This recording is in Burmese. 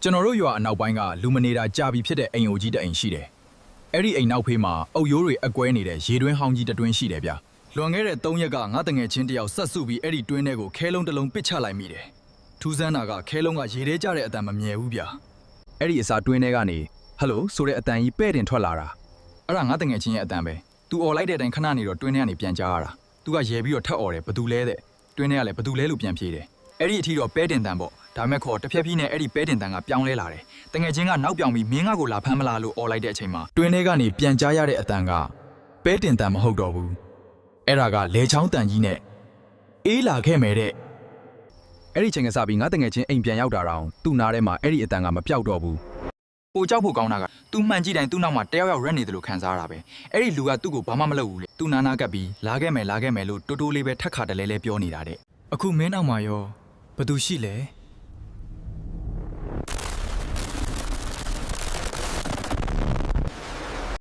ကျွန်တော်တို့ရွာအနောက်ပိုင်းကလူမနေတာကြာပြီဖြစ်တဲ့အိမ်အိုကြီးတစ်အိမ်ရှိတယ်။အဲ့ဒီအိမ်နောက်ဖေးမှာအုတ်ရိုးတွေအကွဲနေတဲ့ရေတွင်းဟောင်းကြီးတစ်တွင်းရှိတယ်ဗျ။လွန်ခဲ့တဲ့3ရက်ကငါတငယ်ချင်းတယောက်ဆက်စုပြီးအဲ့ဒီတွင်းထဲကိုခဲလုံးတစ်လုံးပစ်ချလိုက်မိတယ်။ထူးဆန်းတာကခဲလုံးကရေထဲကျတဲ့အတန်မမြဲဘူးဗျ။အဲ့ဒီအစာတွင်းထဲကနေဟယ်လိုဆိုတဲ့အတန်ကြီးပဲ့တင်ထွက်လာတာ။အဲ့ဒါငါတငယ်ချင်းရဲ့အတန်ပဲ။ तू អော်လိုက်တဲ့အတိုင်းခဏနေတော့တွင်းထဲကနေပြန်ကြားရတာ။ तू ကရဲပြီးတော့ထပ်អော်တယ်ဘသူလဲတဲ့။တွင်းထဲကလည်းဘသူလဲလို့ပြန်ဖြေတယ်။အဲ့ဒီအထိတော့ပဲ့တင်တန်ပေါ့။ဒါမဲ့ခေါ်တစ်ဖြက်ဖြည်းနဲ့အဲ့ဒီပဲတင်တန်ကပြောင်းလဲလာတယ်။တငယ်ချင်းကနောက်ပြောင်ပြီးမင်းငါကိုလာဖမ်းမလားလို့អော်လိုက်တဲ့အချိန်မှာတွင်းထဲကနေပြန်ကြားရတဲ့အတန်ကပဲတင်တန်မဟုတ်တော့ဘူး။အဲ့ဒါကလေချောင်းတန်ကြီးနဲ့အေးလာခဲ့မယ်တဲ့။အဲ့ဒီချိန်ကစပြီးငါတငယ်ချင်းအိမ်ပြန်ရောက်တာတောင်သူ့နားထဲမှာအဲ့ဒီအတန်ကမပြောက်တော့ဘူး။ပိုကြောက်ဖို့ကောင်းတာကသူမှန်ကြည့်တိုင်းသူ့နောက်မှာတယောက်ရက်နေတယ်လို့ခံစားရတာပဲ။အဲ့ဒီလူကသူ့ကိုဘာမှမလုပ်ဘူးလေ။သူ့နားကပ်ပြီးလာခဲ့မယ်လို့တိုးတိုးလေးပဲထက်ခါတလဲလဲပြောနေတာတဲ့။အခုမင်းနောက်မှာရောဘသူရှိလဲ။